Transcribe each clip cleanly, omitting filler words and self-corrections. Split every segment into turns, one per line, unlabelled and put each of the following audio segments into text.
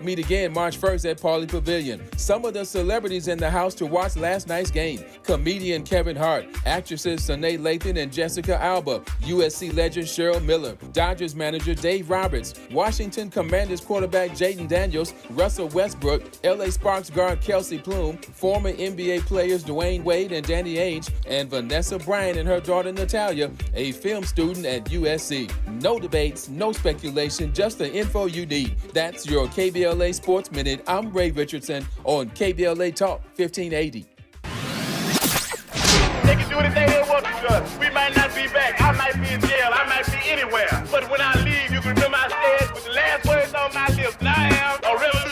Meet again March 1st at Pauley Pavilion. Some of the celebrities in the house to watch last night's game. Comedian Kevin Hart, actresses Sanae Lathan and Jessica Alba, USC legend Cheryl Miller, Dodgers manager Dave Roberts, Washington Commanders quarterback Jaden Daniels, Russell Westbrook, LA Sparks guard Kelsey Plume, former NBA players Dwayne Wade and Danny Ainge, and Vanessa Bryant and her daughter Natalia, a film student at USC. No debates, no speculation, just the info you need. That's your KBLA Sports Minute. I'm Ray Richardson on KBLA Talk 1580.
They can do anything they want to us. We might not be back. I might be in jail. I might be anywhere. But when I leave, you can remember I said with the last words on my lips, I am a revolutionary.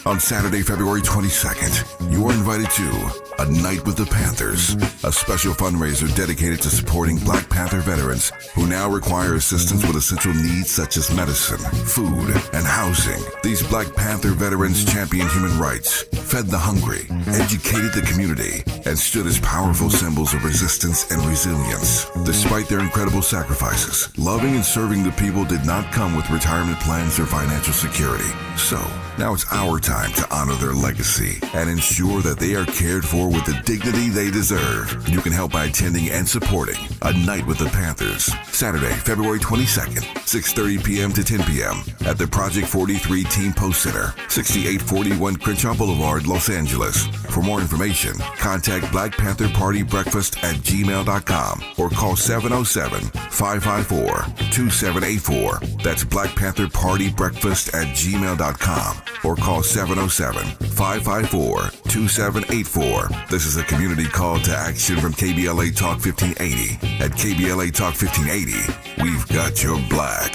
On Saturday, February 22nd, you are invited to A Night with the Panthers, a special fundraiser dedicated to supporting Black Panther veterans who now require assistance with essential needs such as medicine, food, and housing. These Black Panther veterans championed human rights, fed the hungry, educated the community, and stood as powerful symbols of resistance and resilience. Despite their incredible sacrifices, loving and serving the people did not come with retirement plans or financial security. So, now it's our time to honor their legacy and ensure that they are cared for with the dignity they deserve. You can help by attending and supporting A Night with the Panthers, Saturday, February 22nd, 6:30 p.m. to 10 p.m. at the Project 43 Team Post Center, 6841 Crenshaw Boulevard, Los Angeles. For more information, contact Black Panther Party Breakfast at gmail.com or call 707-554-2784. That's Black Panther Party Breakfast at gmail.com or call 707-554-2784. This is a community call to action from KBLA Talk 1580. At KBLA Talk 1580, we've got your black.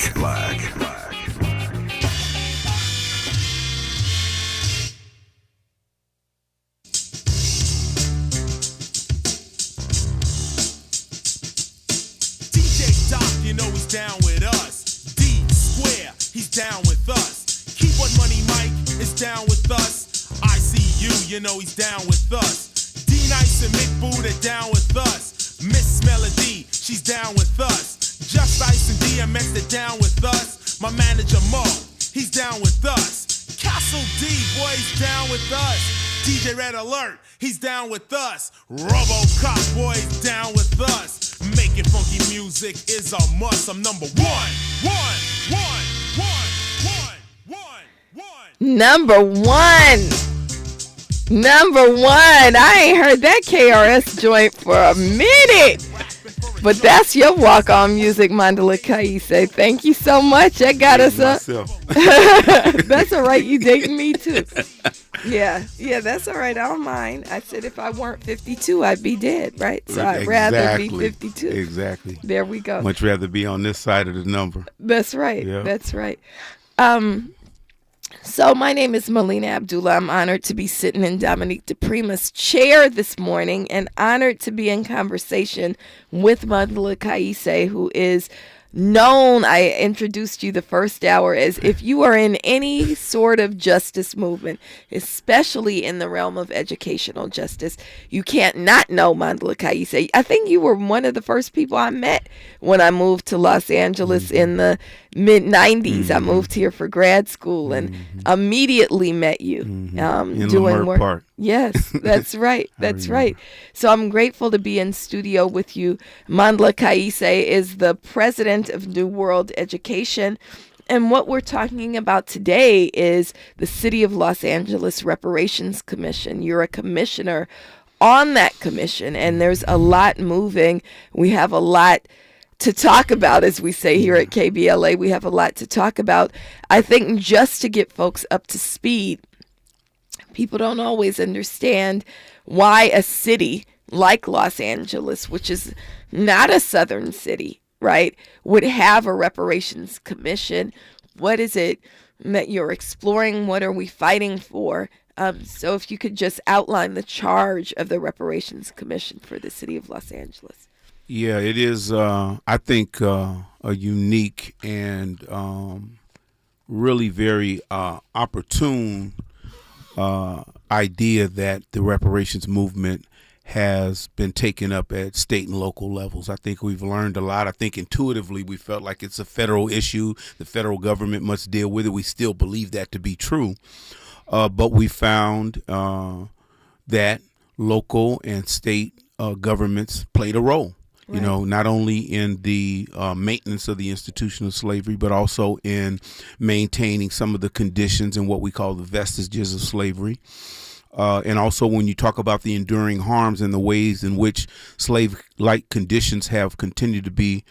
DJ Doc, you know he's down with us. D Square, he's down with us. Keyboard Money Mike is down with us. ICU, you know he's down with us. D-Nice and Mick Boo, they're down with us. Miss Melody, she's down with us. Just Ice and DMX, they're down with us. My manager Mo, he's down with us. Castle D, boy, he's down with us. DJ Red Alert, he's down with us. RoboCop, boy, he's down with us. Making funky music is a must. I'm number one.
Number one. I ain't heard that KRS joint for a minute. But that's your walk-on music, Mandela Kaise. Thank you so much. That got us up. That's all right. You dating me too. Yeah, that's all right. I don't mind. I said if I weren't 52, I'd be dead, right? So I'd rather be 52.
Exactly.
There we go.
Much rather be on this side of the number.
That's right.
Yeah.
That's right. So my name is Melina Abdullah. I'm honored to be sitting in Dominique DiPrima's chair this morning and honored to be in conversation with Mandela Kaise, who is known, I introduced you the first hour, as if you are in any sort of justice movement, especially in the realm of educational justice, you can't not know Mandela Kaise. I think you were one of the first people I met when I moved to Los Angeles in the mid-90s. I moved here for grad school and immediately met you doing work. Park. Yes, that's right. That's right. So I'm grateful to be in studio with you. Mandela Kaise is the president of New World Education. And what we're talking about today is the City of Los Angeles Reparations Commission. You're a commissioner on that commission, and there's a lot moving. We have a lot to talk about, as we say here at KBLA. We have a lot to talk about. I think just to get folks up to speed, people don't always understand why a city like Los Angeles, which is not a southern city, right, would have a reparations commission. What is it that you're exploring? What are we fighting for? So if you could just outline the charge of the reparations commission for the city of Los Angeles.
Yeah, it is, I think, a unique and really very opportune idea that the reparations movement has been taken up at state and local levels. I think we've learned a lot. I think intuitively we felt like it's a federal issue. The federal government must deal with it. We still believe that to be true. But we found that local and state governments played a role. Right. You know, not only in the maintenance of the institution of slavery, but also in maintaining some of the conditions and what we call the vestiges of slavery. And also when you talk about the enduring harms and the ways in which slave-like conditions have continued to be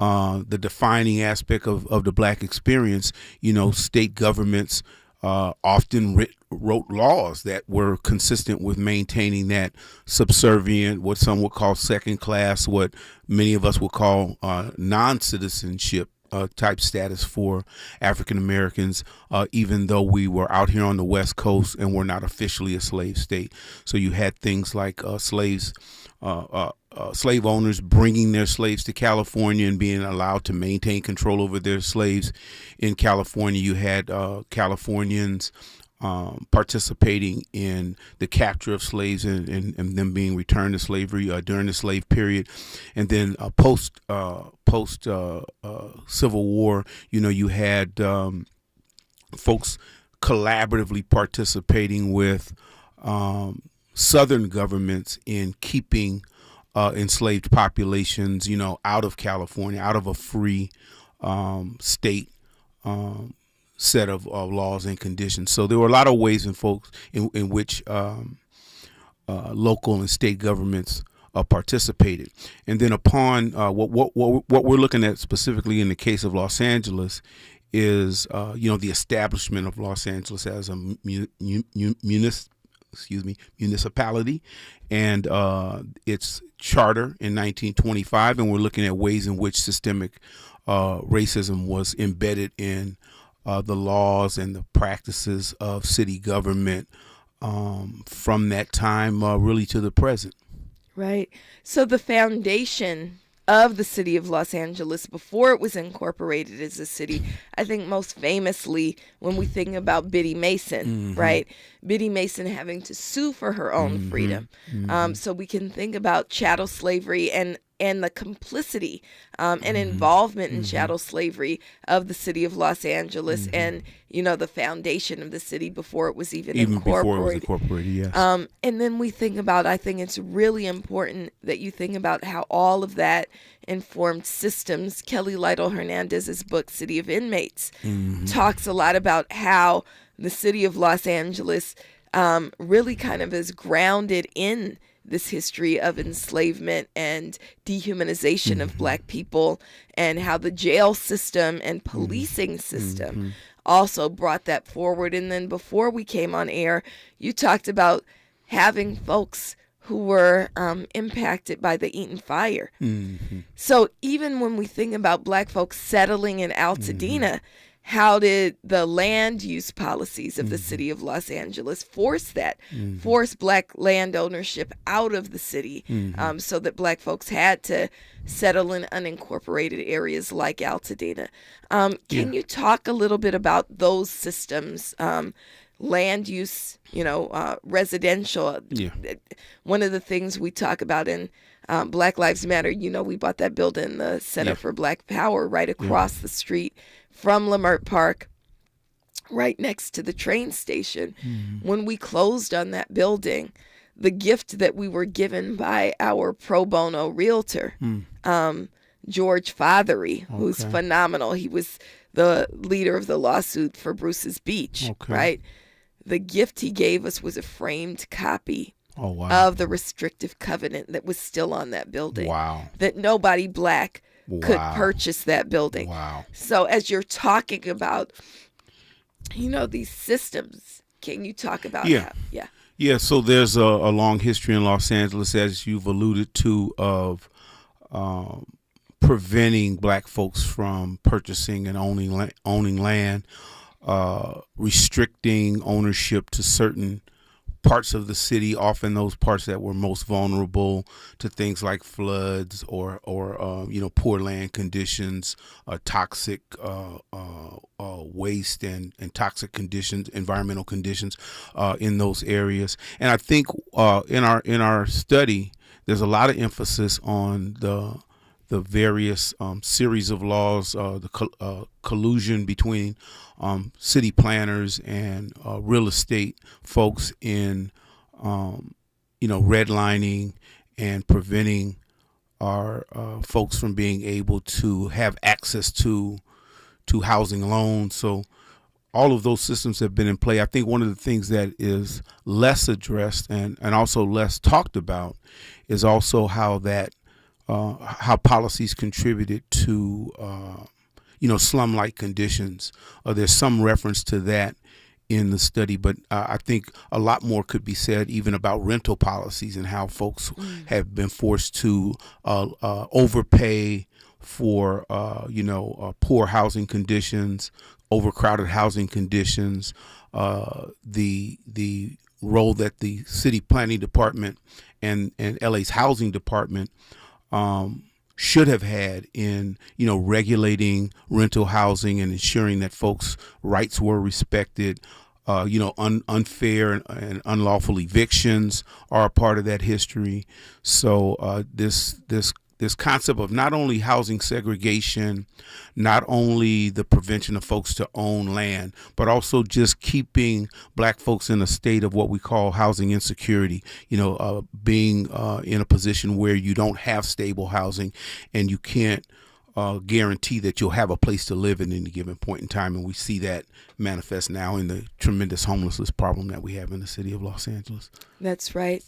the defining aspect of the Black experience, you know, state governments often wrote laws that were consistent with maintaining that subservient, what some would call second class, what many of us would call non-citizenship type status for African Americans, even though we were out here on the West Coast and were not officially a slave state. So you had things like slave owners bringing their slaves to California and being allowed to maintain control over their slaves in California. You had Californians participating in the capture of slaves and them being returned to slavery during the slave period. And then post Civil War, you know, you had folks collaboratively participating with Southern governments in keeping enslaved populations, you know, out of California, out of a free state set of laws and conditions. So there were a lot of ways in which local and state governments participated. And then upon what we're looking at specifically in the case of Los Angeles is you know, the establishment of Los Angeles as a municipality and its charter in 1925, and we're looking at ways in which systemic racism was embedded in the laws and the practices of city government from that time really to the present.
Right. So the foundation of the city of Los Angeles before it was incorporated as a city, I think most famously when we think about Biddy Mason, right? Biddy Mason having to sue for her own freedom. So we can think about chattel slavery and the complicity and involvement in chattel slavery of the city of Los Angeles and, you know, the foundation of the city before it was even incorporated.
Before it was incorporated, yes.
And then we think about, I think it's really important that you think about how all of that informed systems. Kelly Lytle Hernandez's book, City of Inmates, talks a lot about how the city of Los Angeles really kind of is grounded in this history of enslavement and dehumanization of Black people, and how the jail system and policing system also brought that forward. And then before we came on air, you talked about having folks who were impacted by the Eaton fire. So even when we think about Black folks settling in Altadena, how did the land use policies of the city of Los Angeles force Black land ownership out of the city so that Black folks had to settle in unincorporated areas like Altadena? Can you talk a little bit about those systems, land use, you know, residential? One of the things we talk about in Black Lives Matter, you know, we bought that building, the Center for Black Power, right across the street from Lamert Park, right next to the train station. When we closed on that building, the gift that we were given by our pro bono realtor, George Fothery, who's phenomenal. He was the leader of the lawsuit for Bruce's Beach, right? The gift he gave us was a framed copy of the restrictive covenant that was still on that building. That nobody Black could purchase that building. So as you're talking about, you know, these systems, can you talk about that?
Yeah, so there's a long history in Los Angeles, as you've alluded to, of preventing Black folks from purchasing and owning land, restricting ownership to certain parts of the city, often those parts that were most vulnerable to things like floods or poor land conditions, toxic waste and toxic conditions, environmental conditions in those areas. And I think in our study, there's a lot of emphasis on the various series of laws, the collusion between city planners and real estate folks in, redlining and preventing our folks from being able to have access to housing loans. So all of those systems have been in play. I think one of the things that is less addressed and also less talked about is also how policies contributed to, slum-like conditions. There's some reference to that in the study, but I think a lot more could be said even about rental policies and how folks have been forced to overpay for, poor housing conditions, overcrowded housing conditions, the role that the city planning department and LA's housing department should have had in, regulating rental housing and ensuring that folks' rights were respected. Unfair and unlawful evictions are a part of that history. So this concept of not only housing segregation, not only the prevention of folks to own land, but also just keeping Black folks in a state of what we call housing insecurity, being in a position where you don't have stable housing and you can't guarantee that you'll have a place to live at any given point in time. And we see that manifest now in the tremendous homelessness problem that we have in the city of Los Angeles. That's right.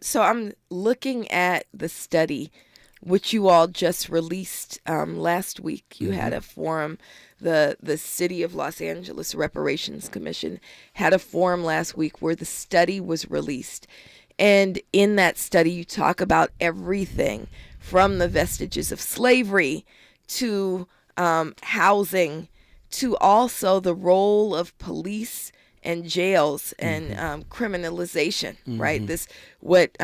So I'm looking at the study, which you all just released last week. You had a forum. The City of Los Angeles Reparations Commission had a forum last week where the study was released. And in that study, you talk about everything from the vestiges of slavery to housing to also the role of police and jails and criminalization, right? This, what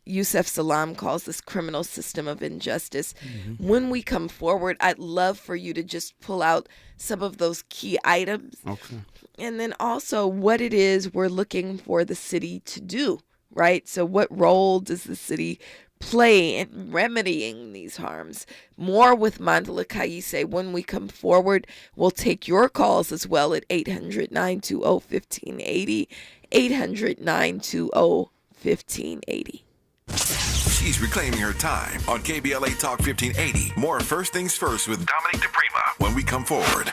Yusef Salaam calls this criminal system of injustice. When we come forward, I'd love for you to just pull out some of those key items. Okay. And then also what it is we're looking for the city to do, right? So what role does the city play in remedying these harms? More with Mandla Kaise when we come forward. We'll take your calls as well at 800-920-1580, 800-920-1580.
She's reclaiming her time on KBLA Talk 1580. More First Things First with Dominique DiPrima when we come forward.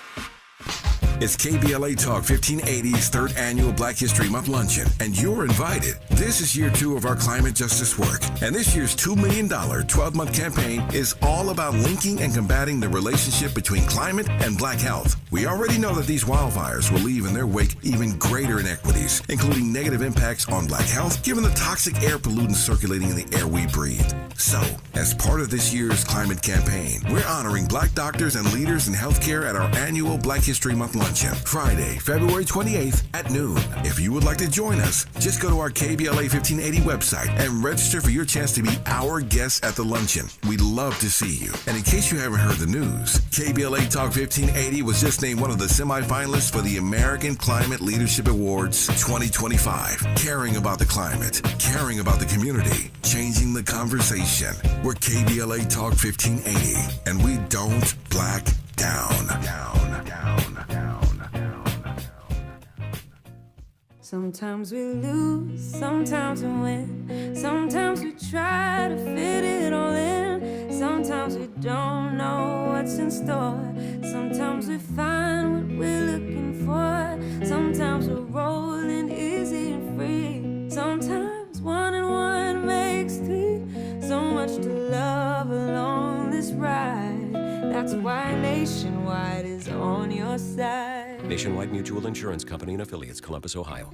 It's KBLA Talk 1580's third annual Black History Month luncheon, and you're invited. This is year 2 of our climate justice work, and this year's $2 million 12-month campaign is all about linking and combating the relationship between climate and Black health. We already know that these wildfires will leave in their wake even greater inequities, including negative impacts on Black health, given the toxic air pollutants circulating in the air we breathe. So, as part of this year's climate campaign, we're honoring Black doctors and leaders in healthcare at our annual Black History Month luncheon, Friday, February 28th at noon. If you would like to join us, just go to our KBLA 1580 website and register for your chance to be our guest at the luncheon. We'd love to see you. And in case you haven't heard the news, KBLA Talk 1580 was just named one of the semifinalists for the American Climate Leadership Awards 2025. Caring about the climate, caring about the community, changing the conversation. We're KBLA Talk 1580, and we don't black down.
Sometimes we lose, sometimes we win. Sometimes we try to fit it all in. Sometimes we don't know what's in store. Sometimes we find what we're looking for. Sometimes we're rolling easy and free. Sometimes 1 and 1 makes 3. So much to love along this ride. That's why Nationwide is on your side.
Nationwide Mutual Insurance Company and Affiliates, Columbus, Ohio.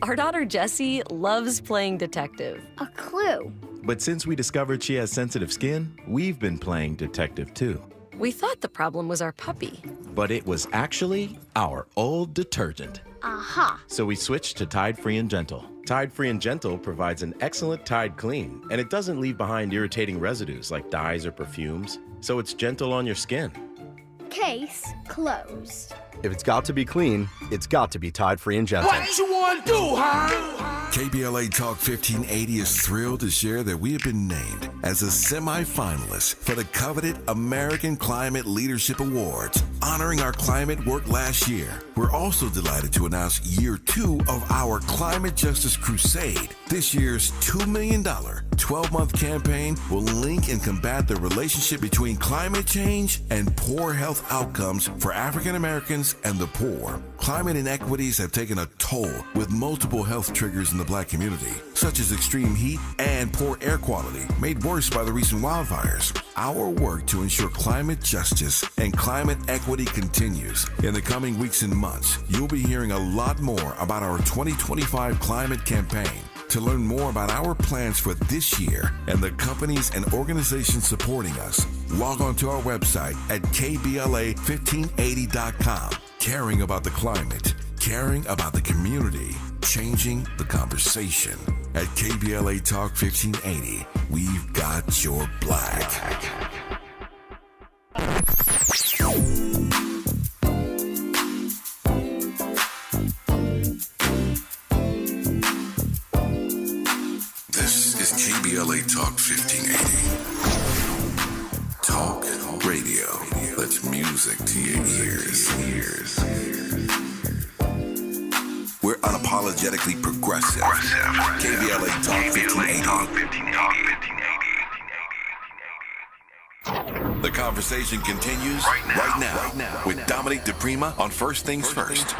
Our daughter Jessie loves playing detective.
A clue.
But since we discovered she has sensitive skin, we've been playing detective too.
We thought the problem was our puppy.
But it was actually our old detergent.
Aha!
So we switched to Tide Free and Gentle. Tide Free and Gentle provides an excellent Tide clean, and it doesn't leave behind irritating residues like dyes or perfumes, so it's gentle on your skin.
Case closed.
If it's got to be clean, it's got to be Tide Free and Gentle.
What you want to do, huh?
KBLA Talk 1580 is thrilled to share that we have been named as a semi-finalist for the coveted American Climate Leadership Awards, honoring our climate work last year. We're also delighted to announce year 2 of our Climate Justice Crusade. This year's $2 million 12-month campaign will link and combat the relationship between climate change and poor health outcomes for African Americans and the poor. Climate inequities have taken a toll with multiple health triggers in the Black community, such as extreme heat and poor air quality, made worse by the recent wildfires. Our work to ensure climate justice and climate equity continues. In the coming weeks and months, you'll be hearing a lot more about our 2025 climate campaign. To learn more about our plans for this year and the companies and organizations supporting us, log on to our website at kbla1580.com. Caring about the climate, caring about the community, changing the conversation. At KBLA Talk 1580, we've got your black. This is KBLA Talk 1580. Talk radio. That's music to your ears. We're unapologetically progressive. KBLA Talk 1580. The conversation continues right now with Dominique DiPrima on First Things First.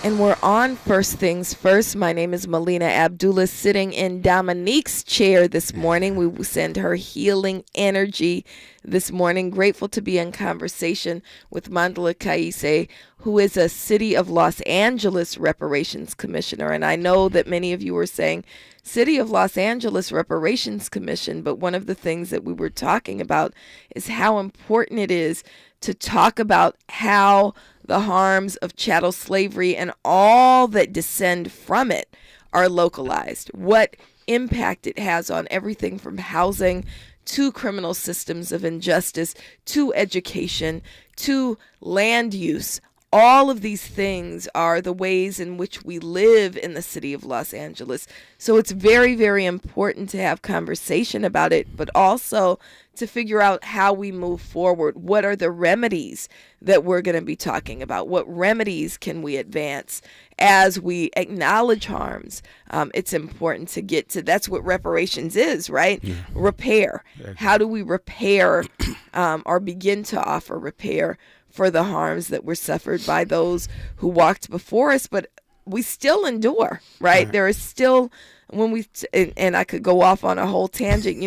And we're on First Things First. My name is Melina. Abdullah sitting in Dominique's chair this morning. We will send her healing energy this morning. Grateful to be in conversation with Mandla Kaise, who is a City of Los Angeles Reparations Commissioner. And I know that many of you were saying City of Los Angeles Reparations Commission, but one of the things that we were talking about is how important it is to talk about how the harms of chattel slavery and all that descend from it are localized, what impact it has on everything from housing to criminal systems of injustice to education to land use. All of these things are the ways in which we live in the city of Los Angeles. So it's very, very important to have conversation about it, but also to figure out how we move forward. What are the remedies that we're going to be talking about? What remedies can we advance as we acknowledge harms? It's important to get to, that's what reparations is, right? Yeah. Repair. Exactly. How do we repair or begin to offer repair for the harms that were suffered by those who walked before us, but we still endure, right? There is still, and I could go off on a whole tangent,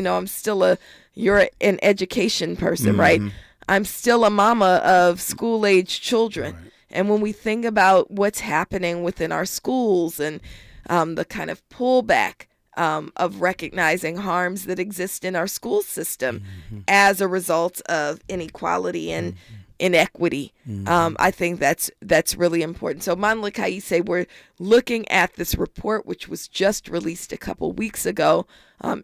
you're an education person, right? I'm still a mama of school-age children. Right. And when we think about what's happening within our schools and the kind of pullback of recognizing harms that exist in our school system as a result of inequality and inequity. I think that's really important. So Mandla Kaise, we're looking at this report, which was just released a couple weeks ago.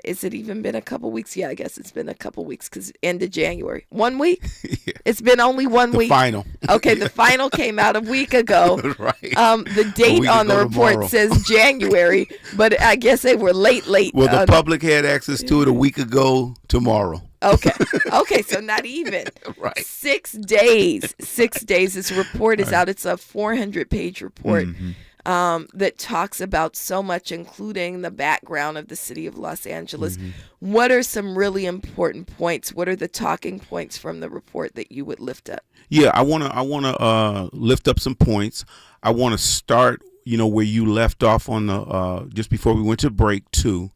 Is it even been a couple weeks? Yeah, I guess it's been a couple weeks because end of January. 1 week? Yeah. It's been only 1 week. The
final.
Okay, the final came out a week ago.
Right.
The date on the report tomorrow says January, but I guess they were late.
Well, the public had access to it a week ago tomorrow.
Okay, so not even.
Right.
6 days. 6 days. This report is out. It's a 400-page report that talks about so much, including the background of the city of Los Angeles. What are some really important points? What are the talking points from the report that you would lift up?
Yeah, I wanna lift up some points. I want to start, where you left off on the just before we went to break too,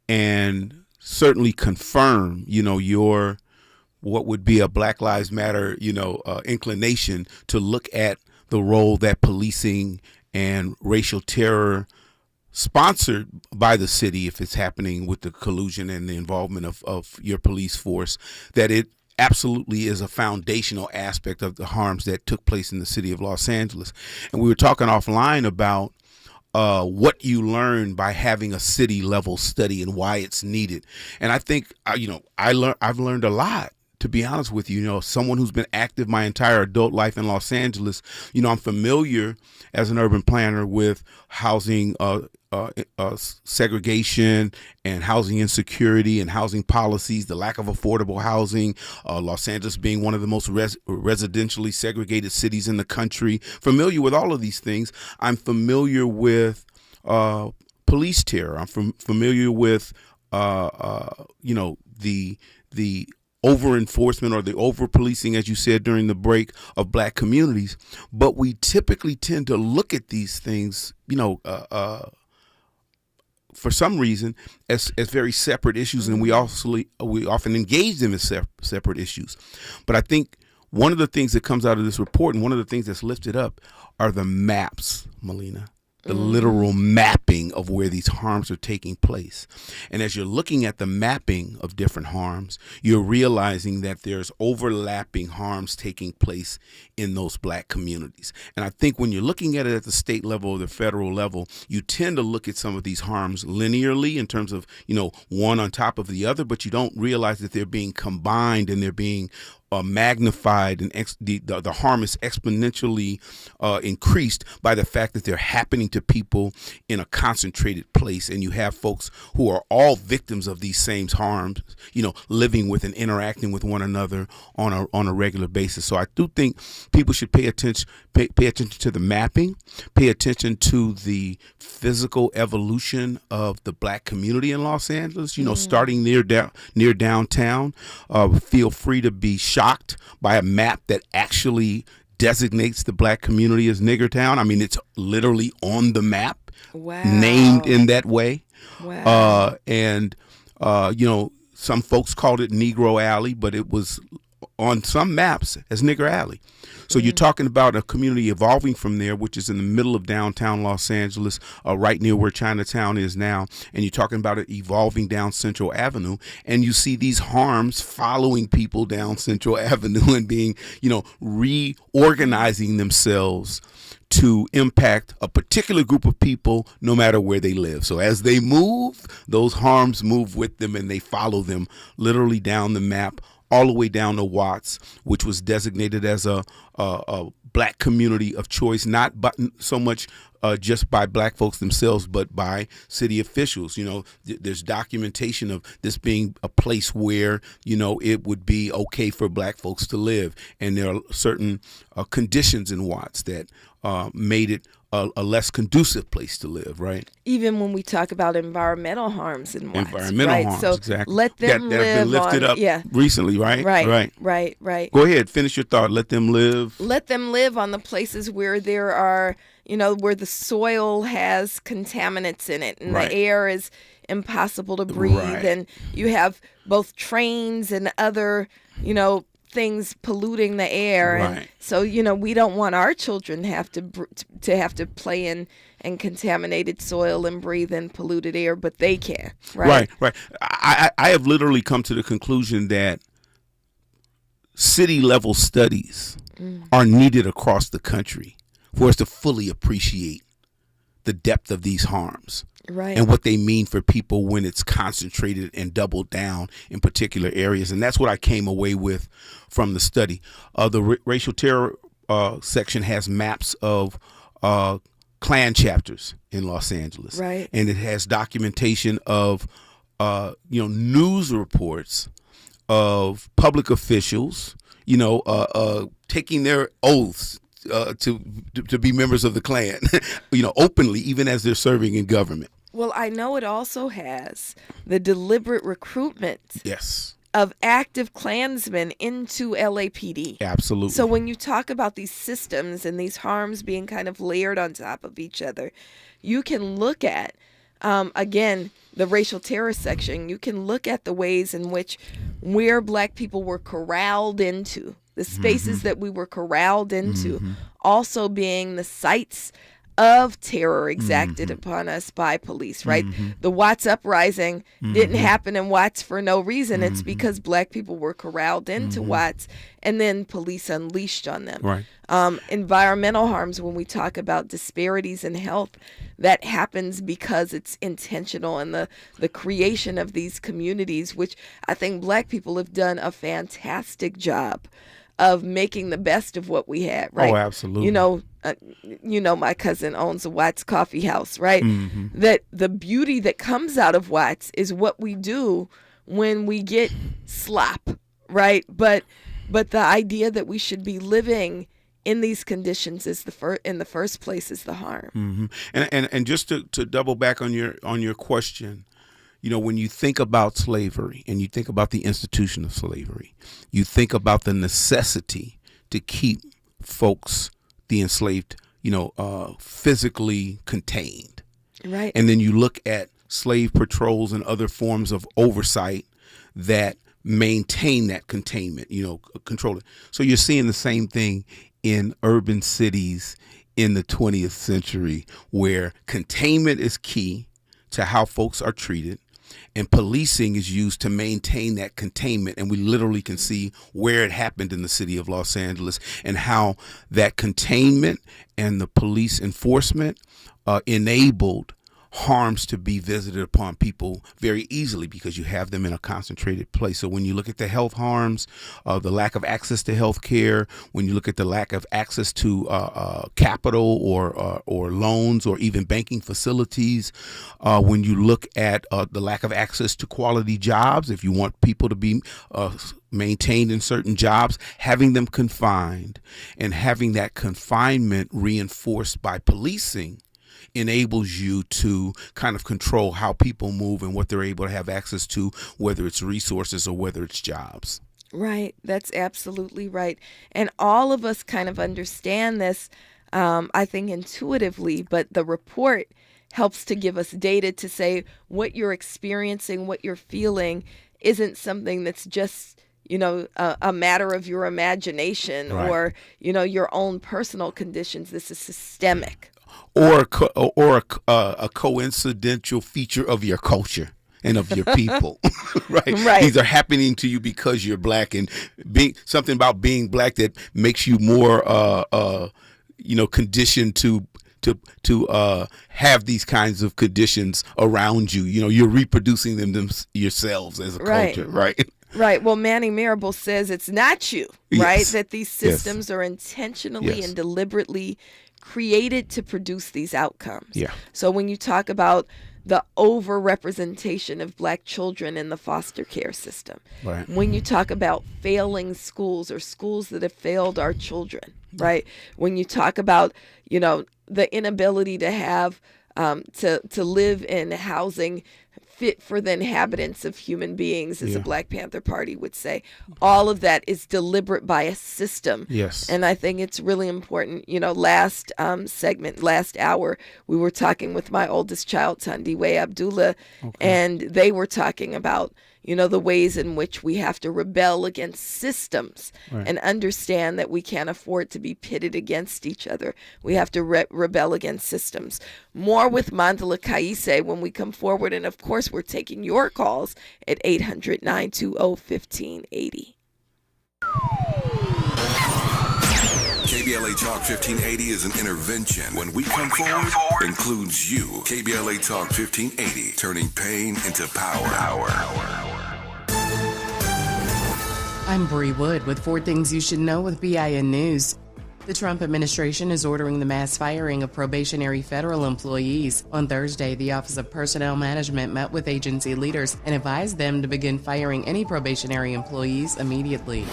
and certainly confirm, your what would be a Black Lives Matter, inclination to look at the role that policing and racial terror sponsored by the city, if it's happening with the collusion and the involvement of your police force, that it absolutely is a foundational aspect of the harms that took place in the city of Los Angeles. And we were talking offline about what you learn by having a city level study and why it's needed. And I think, I've learned a lot. To be honest with you, someone who's been active my entire adult life in Los Angeles, I'm familiar as an urban planner with housing segregation and housing insecurity and housing policies, the lack of affordable housing, Los Angeles being one of the most residentially segregated cities in the country. Familiar with all of these things. I'm familiar with police terror. I'm familiar with the over enforcement or the over policing, as you said during the break, of black communities. But we typically tend to look at these things, for some reason, as very separate issues, and we often engage them as separate issues. But I think one of the things that comes out of this report, and one of the things that's lifted up, are the maps, Melina. The literal mapping of where these harms are taking place. And as you're looking at the mapping of different harms, you're realizing that there's overlapping harms taking place in those black communities. And I think when you're looking at it at the state level or the federal level, you tend to look at some of these harms linearly in terms of, one on top of the other, but you don't realize that they're being combined and they're being magnified, and the harm is exponentially increased by the fact that they're happening to people in a concentrated place, and you have folks who are all victims of these same harms, living with and interacting with one another on a regular basis. So I do think people should pay attention to the mapping, pay attention to the physical evolution of the black community in Los Angeles. Starting near downtown. Feel free to be shocked by a map that actually designates the black community as Nigger Town. I mean, it's literally on the map, named in that way. Wow. Some folks called it Negro Alley, but it was on some maps as Nigger Alley. So you're talking about a community evolving from there, which is in the middle of downtown Los Angeles, right near where Chinatown is now. And you're talking about it evolving down Central Avenue. And you see these harms following people down Central Avenue and being, reorganizing themselves to impact a particular group of people no matter where they live. So as they move, those harms move with them and they follow them literally down the map, all the way down to Watts, which was designated as a black community of choice, not so much just by black folks themselves, but by city officials. There's documentation of this being a place where, it would be okay for black folks to live. And there are certain conditions in Watts that made it a less conducive place to live, right? Even when we talk about environmental harms in Watts. Environmental harms, so exactly. Let them live that have been lifted up recently, right? Right. Go ahead, finish your thought. Let them live. Let them live on the places where there are, where the soil has contaminants in it and the air is impossible to breathe, and you have both trains and other, things polluting the air, and so we don't want our children have to play in contaminated soil and breathe in polluted air, but they can. Right. I have literally come to the conclusion that city level studies are needed across the country for us to fully appreciate the depth of these harms. And what they mean for people when it's concentrated and doubled down in particular areas. And that's what I came away with from the study. The racial terror section has maps of Klan chapters in Los Angeles. And it has documentation of news reports of public officials, taking their oaths to be members of the Klan, openly, even as they're serving in government. Well, I know it also has the deliberate recruitment of active Klansmen into LAPD. Absolutely. So when you talk about these systems and these harms being kind of layered on top of each other, you can look at, again, the racial terror section. You can look at the ways in which where black people were corralled into, the spaces that we were corralled into, also being the sites
of terror exacted upon us by police, right? The Watts uprising didn't happen in Watts for no reason. It's because Black people were corralled into Watts and then police unleashed on them.
Right.
Environmental harms, when we talk about disparities in health, that happens because it's intentional, and the creation of these communities, which I think Black people have done a fantastic job of making the best of what we had, right?
Oh, absolutely.
My cousin owns a Watts coffee house, right? That the beauty that comes out of Watts is what we do when we get slop, right? But the idea that we should be living in these conditions is in the first place is the harm.
And just to double back on your question, when you think about slavery and you think about the institution of slavery, you think about the necessity to keep folks, the enslaved, physically contained.
Right.
And then you look at slave patrols and other forms of oversight that maintain that containment, control it. So you're seeing the same thing in urban cities in the 20th century, where containment is key to how folks are treated. And policing is used to maintain that containment. And we literally can see where it happened in the city of Los Angeles and how that containment and the police enforcement enabled harms to be visited upon people very easily because you have them in a concentrated place. So when you look at the health harms, the lack of access to health care, when you look at the lack of access to capital or loans or even banking facilities, when you look at the lack of access to quality jobs, if you want people to be maintained in certain jobs, having them confined and having that confinement reinforced by policing enables you to kind of control how people move and what they're able to have access to, whether it's resources or whether it's jobs.
Right. That's absolutely right. And all of us kind of understand this, I think, intuitively, but the report helps to give us data to say what you're experiencing, what you're feeling isn't something that's just a matter of your imagination, right, or, your own personal conditions. This is systemic.
Or a coincidental feature of your culture and of your people, right? These are happening to you because you're Black, and something about being Black that makes you more, conditioned to have these kinds of conditions around you. You're reproducing them yourselves as a culture, right?
Right. Well, Manny Marable says it's not you, right?
Yes.
That these systems are intentionally and deliberately created to produce these outcomes.
Yeah.
So when you talk about the overrepresentation of Black children in the foster care system,
right,
when you talk about failing schools or schools that have failed our children, right? When you talk about, the inability to have to live in housing fit for the inhabitants of human beings, as the Black Panther Party would say. All of that is deliberate by a system.
Yes.
And I think it's really important. Last hour, we were talking with my oldest child, Tandiwe Abdullah, and they were talking about, the ways in which we have to rebel against systems, right, and understand that we can't afford to be pitted against each other. We have to rebel against systems. More with Mandela Kaise when we come forward. And of course, we're taking your calls at 800-920-1580.
KBLA Talk 1580 is an intervention. When we come forward, includes you. KBLA Talk 1580, turning pain into power.
I'm Bree Wood with 4 Things You Should Know with BIN News. The Trump administration is ordering the mass firing of probationary federal employees. On Thursday, the Office of Personnel Management met with agency leaders and advised them to begin firing any probationary employees immediately.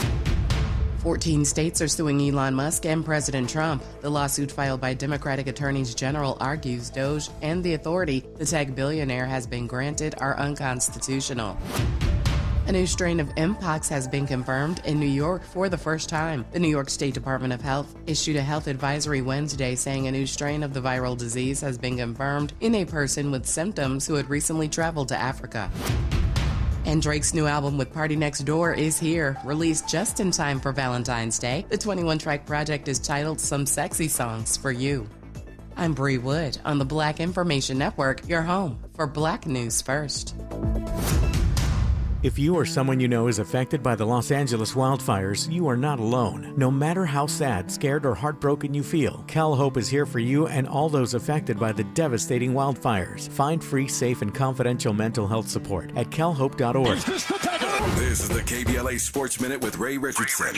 14 states are suing Elon Musk and President Trump. The lawsuit filed by Democratic attorneys general argues DOJ and the authority the tech billionaire has been granted are unconstitutional. A new strain of Mpox has been confirmed in New York for the first time. The New York State Department of Health issued a health advisory Wednesday saying a new strain of the viral disease has been confirmed in a person with symptoms who had recently traveled to Africa. And Drake's new album with Party Next Door is here, released just in time for Valentine's Day. The 21-track project is titled Some Sexy Songs for You. I'm Bree Wood on the Black Information Network, your home for Black News First.
If you or someone you know is affected by the Los Angeles wildfires, you are not alone. No matter how sad, scared, or heartbroken you feel, CalHope is here for you and all those affected by the devastating wildfires. Find free, safe, and confidential mental health support at calhope.org.
This is the KBLA Sports Minute with Ray Richardson.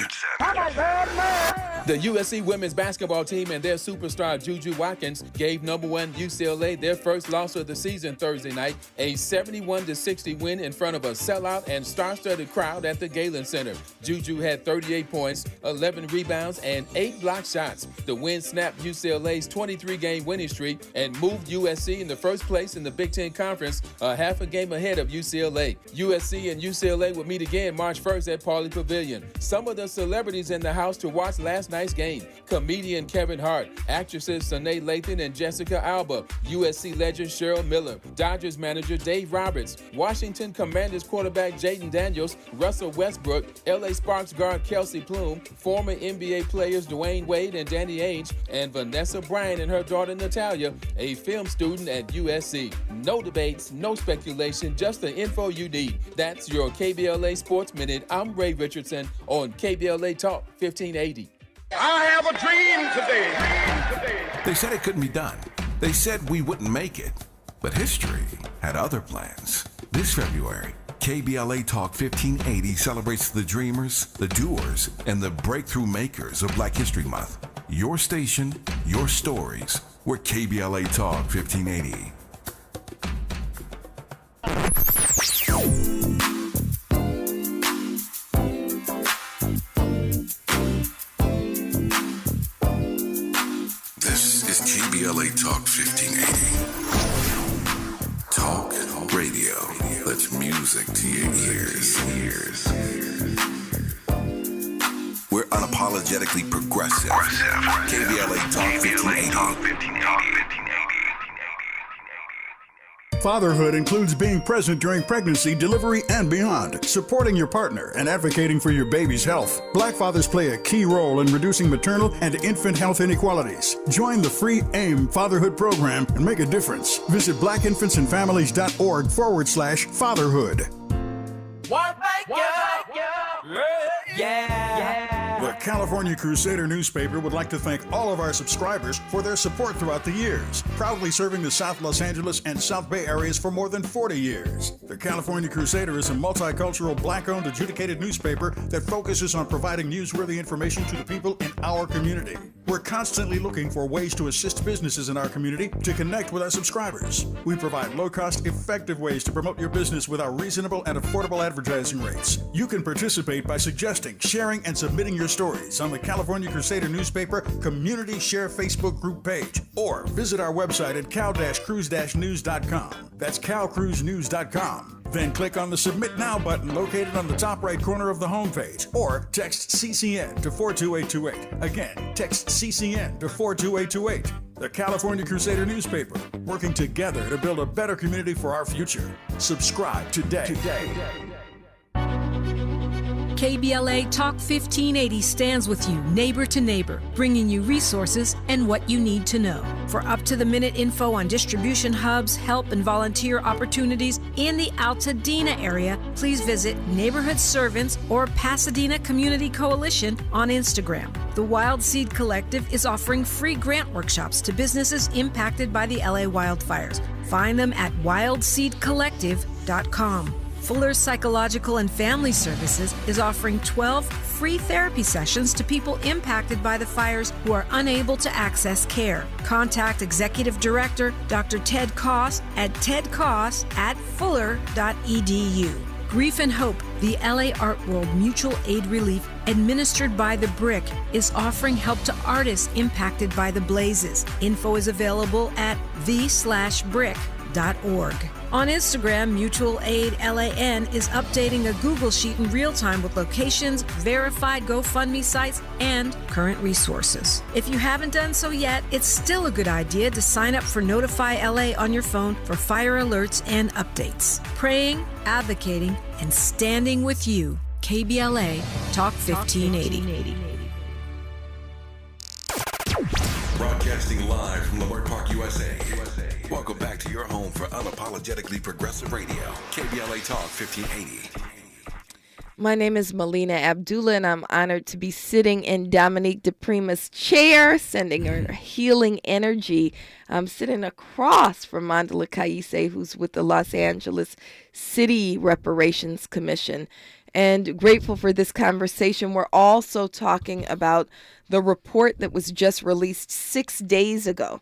The USC women's basketball team and their superstar Juju Watkins gave number 1 UCLA their first loss of the season Thursday night, a 71-60 win in front of a sellout and star-studded crowd at the Galen Center. Juju had 38 points, 11 rebounds, and 8 block shots. The win snapped UCLA's 23-game winning streak and moved USC in the first place in the Big Ten Conference, a half a game ahead of UCLA. USC and UCLA will meet again March 1st at Pauley Pavilion. Some of the celebrities in the house to watch last night's game: comedian Kevin Hart, actresses Sanaa Lathan and Jessica Alba, USC legend Cheryl Miller, Dodgers manager Dave Roberts, Washington Commanders quarterback Jaden Daniels, Russell Westbrook, LA Sparks guard Kelsey Plume, former NBA players Dwayne Wade and Danny Ainge, and Vanessa Bryant and her daughter Natalia, a film student at USC. No debates, no speculation, just the info you need. That's your KBLA Sports Minute. I'm Ray Richardson on KBLA Talk 1580.
I have a dream today.
They said it couldn't be done. They said we wouldn't make it. But history had other plans. This February, KBLA Talk 1580 celebrates the dreamers, the doers, and the breakthrough makers of Black History Month. Your station, your stories. We're KBLA Talk 1580. KBLA Talk 1580. Talk radio. That's music to your ears. We're unapologetically progressive. KBLA Talk 1580.
Fatherhood includes being present during pregnancy, delivery, and beyond, supporting your partner and advocating for your baby's health. Black fathers play a key role in reducing maternal and infant health inequalities. Join the free AIM Fatherhood Program and make a difference. Visit blackinfantsandfamilies.org/fatherhood. The California Crusader newspaper would like to thank all of our subscribers for their support throughout the years, proudly serving the South Los Angeles and South Bay areas for more than 40 years. The California Crusader is a multicultural, Black-owned, adjudicated newspaper that focuses on providing newsworthy information to the people in our community. We're constantly looking for ways to assist businesses in our community to connect with our subscribers. We provide low-cost, effective ways to promote your business with our reasonable and affordable advertising rates. You can participate by suggesting, sharing, and submitting your stories on the California Crusader newspaper Community Share Facebook group page, or visit our website at cal-cruise-news.com. That's calcruisenews.com. Then click on the Submit Now button located on the top right corner of the homepage, or text CCN to 42828. Again, text CCN to 42828. The California Crusader newspaper, working together to build a better community for our future. Subscribe today.
KBLA Talk 1580 stands with you, neighbor to neighbor, bringing you resources and what you need to know. For up-to-the-minute info on distribution hubs, help, and volunteer opportunities in the Altadena area, please visit Neighborhood Servants or Pasadena Community Coalition on Instagram. The Wild Seed Collective is offering free grant workshops to businesses impacted by the LA wildfires. Find them at wildseedcollective.com. Fuller's Psychological and Family Services is offering 12 free therapy sessions to people impacted by the fires who are unable to access care. Contact Executive Director Dr. Ted Koss at tedkoss@fuller.edu. Grief and Hope, the LA Art World Mutual Aid Relief administered by The Brick, is offering help to artists impacted by the blazes. Info is available at the/brick.org. On Instagram, Mutual Aid LAN is updating a Google Sheet in real time with locations, verified GoFundMe sites, and current resources. If you haven't done so yet, it's still a good idea to sign up for Notify LA on your phone for fire alerts and updates. Praying, advocating, and standing with you. KBLA Talk 1580.
Broadcasting live from Leimert Park, USA. Welcome back to your home for unapologetically progressive radio, KBLA Talk 1580.
My name is Melina Abdullah, and I'm honored to be sitting in Dominique DiPrima's chair, sending her healing energy. I'm sitting across from Mandela Kaise, who's with the Los Angeles City Reparations Commission, and grateful for this conversation. We're also talking about the report that was just released 6 days ago,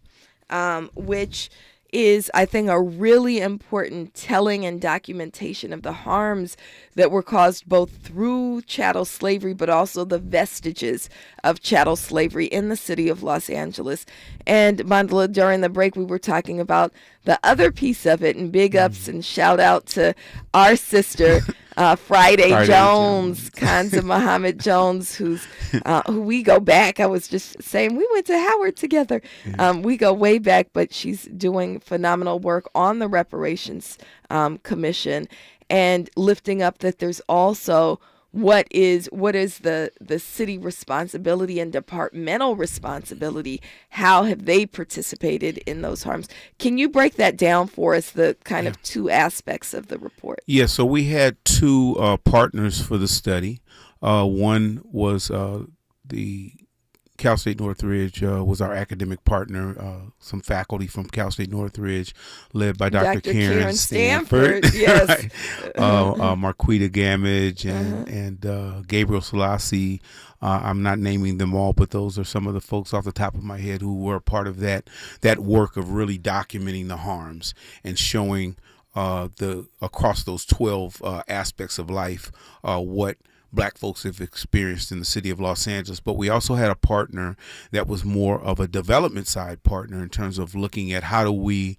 which is, I think, a really important telling and documentation of the harms that were caused both through chattel slavery, but also the vestiges of chattel slavery in the city of Los Angeles. And Mandela, during the break, we were talking about the other piece of it, and big ups and shout out to our sister, Friday Jones, Kanza Muhammad Jones, who we go back. I was just saying, we went to Howard together. We go way back, but she's doing phenomenal work on the Reparations Commission and lifting up that there's also what is the city responsibility and departmental responsibility. How have they participated in those harms? Can you break that down for us, the kind of two aspects of the report?
Yeah, so we had two partners for the study. One was the Cal State Northridge was our academic partner, some faculty from Cal State Northridge, led by Dr. Karen Stanford,
yes.
Right. Marquita Gamage and Gabriel Selassie. I'm not naming them all, but those are some of the folks off the top of my head who were part of that work of really documenting the harms and showing across those 12 aspects of life what Black folks have experienced in the city of Los Angeles. But we also had a partner that was more of a development side partner in terms of looking at how do we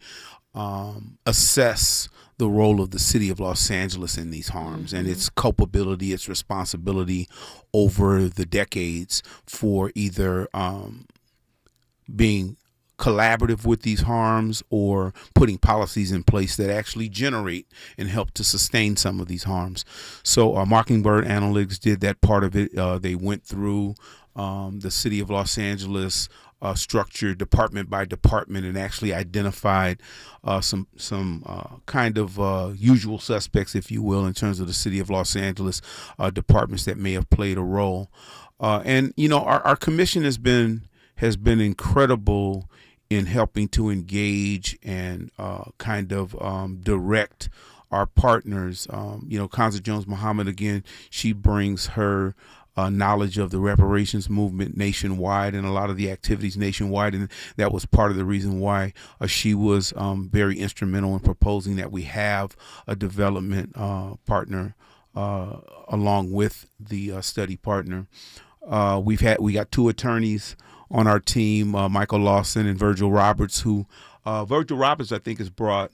assess the role of the city of Los Angeles in these harms and its culpability, its responsibility over the decades for either being collaborative with these harms or putting policies in place that actually generate and help to sustain some of these harms. So Mockingbird Analytics did that part of it. They went through the city of Los Angeles, structured department by department, and actually identified some kind of usual suspects, if you will, in terms of the city of Los Angeles departments that may have played a role. And you know, our commission has been incredible in helping to engage and kind of direct our partners. You know, Kanza Jones Muhammad, again, she brings her knowledge of the reparations movement nationwide and a lot of the activities nationwide, and that was part of the reason why she was very instrumental in proposing that we have a development partner along with the study partner. We got two attorneys on our team, Michael Lawson and Virgil Roberts, who Virgil Roberts, I think, has brought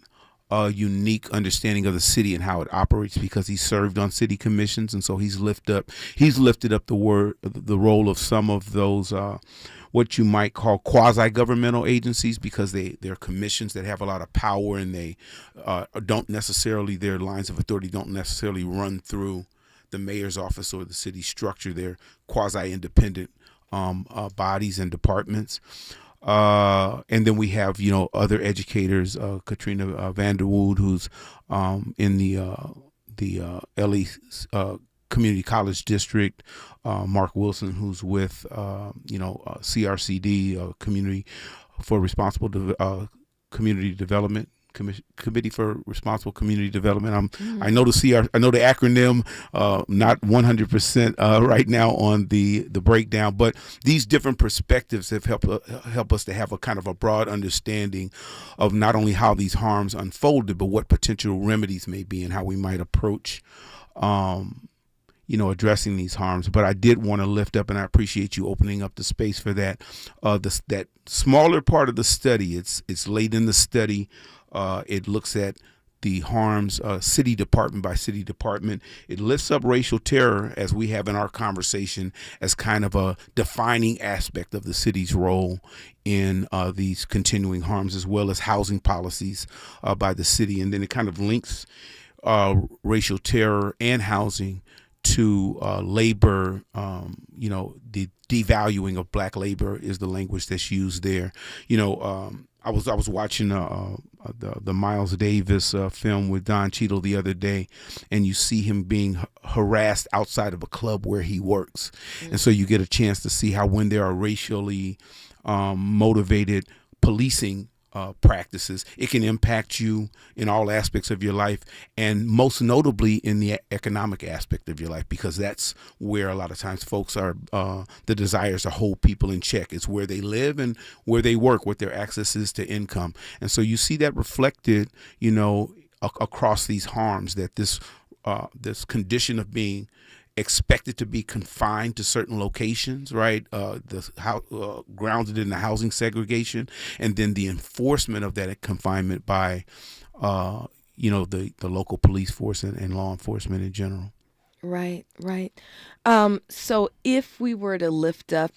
a unique understanding of the city and how it operates because he served on city commissions, and so he's lifted up the role of some of those what you might call quasi-governmental agencies, because they're commissions that have a lot of power, and they don't necessarily, their lines of authority don't necessarily run through the mayor's office or the city structure. They're quasi-independent bodies and departments. And then we have, you know, other educators, Katrina Vanderwood, who's in the LA Community College District, Mark Wilson, who's with CRCD, Community for Responsible Community Development. Committee for Responsible Community Development. I know the acronym, not 100% right now on the breakdown, but these different perspectives have helped us to have a kind of a broad understanding of not only how these harms unfolded, but what potential remedies may be and how we might approach addressing these harms. But I did want to lift up, and I appreciate you opening up the space for that. That smaller part of the study, it's late in the study. It looks at the harms city department by city department. It lifts up racial terror, as we have in our conversation, as kind of a defining aspect of the city's role in these continuing harms, as well as housing policies by the city. And then it kind of links racial terror and housing to labor, the devaluing of black labor is the language that's used there. I was watching the Miles Davis film with Don Cheadle the other day, and you see him being harassed outside of a club where he works. And so you get a chance to see how when there are racially motivated policing practices, it can impact you in all aspects of your life, and most notably in the economic aspect of your life, because that's where a lot of times folks are, the desires to hold people in check. It's where they live and where they work, what their access is to income. And so you see that reflected, across these harms, that this condition of being expected to be confined to certain locations, right? Grounded in the housing segregation, and then the enforcement of that confinement by, the local police force and law enforcement in general.
Right. So if we were to lift up,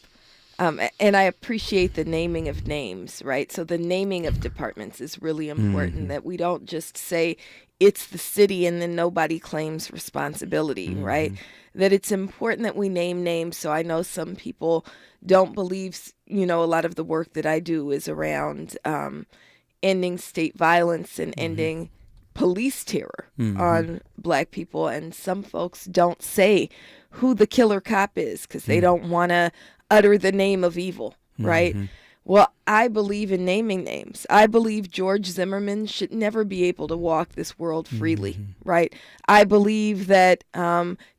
and I appreciate the naming of names, right? So the naming of departments is really important, that we don't just say it's the city and then nobody claims responsibility, right? That it's important that we name names. So I know some people don't believe, a lot of the work that I do is around ending state violence and ending police terror on black people. And some folks don't say who the killer cop is because they don't want to utter the name of evil, right? Well, I believe in naming names. I believe George Zimmerman should never be able to walk this world freely, right? I believe that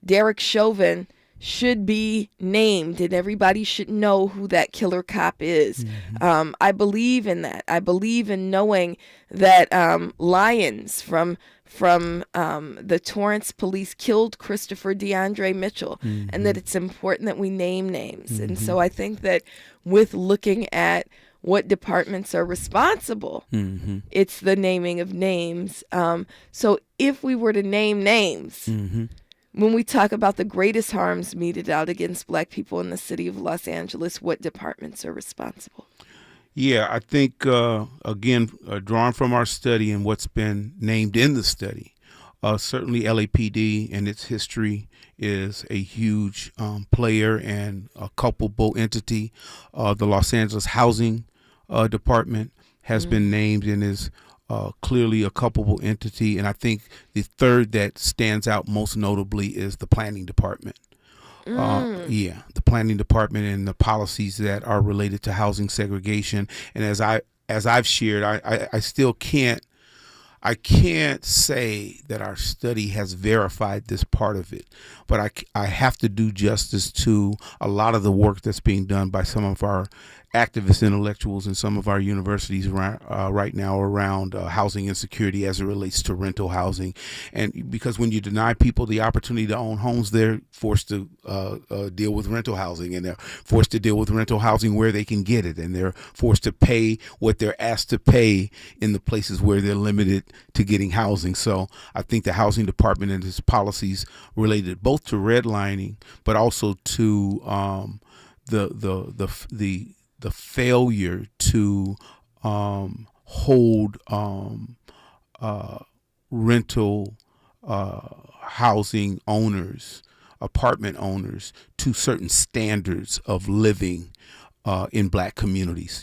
Derek Chauvin should be named and everybody should know who that killer cop is. I believe in that. I believe in knowing that Lyons from the Torrance police killed Christopher DeAndre Mitchell, and that it's important that we name names. And so I think that with looking at what departments are responsible, it's the naming of names. So if we were to name names, when we talk about the greatest harms meted out against black people in the city of Los Angeles, what departments are responsible?
Yeah, I think, again, drawn from our study and what's been named in the study, certainly LAPD and its history is a huge player and a culpable entity. The Los Angeles Housing Department has been named and is clearly a culpable entity. And I think the third that stands out most notably is the Planning Department. The Planning Department and the policies that are related to housing segregation. And as I've shared, I still can't say that our study has verified this part of it, but I have to do justice to a lot of the work that's being done by some of our activist intellectuals in some of our universities right now around housing insecurity as it relates to rental housing. And because when you deny people the opportunity to own homes, they're forced to deal with rental housing, and they're forced to deal with rental housing where they can get it, and they're forced to pay what they're asked to pay in the places where they're limited to getting housing. So I think the housing department and its policies related both to redlining, but also to the failure to hold rental housing owners, apartment owners, to certain standards of living in black communities.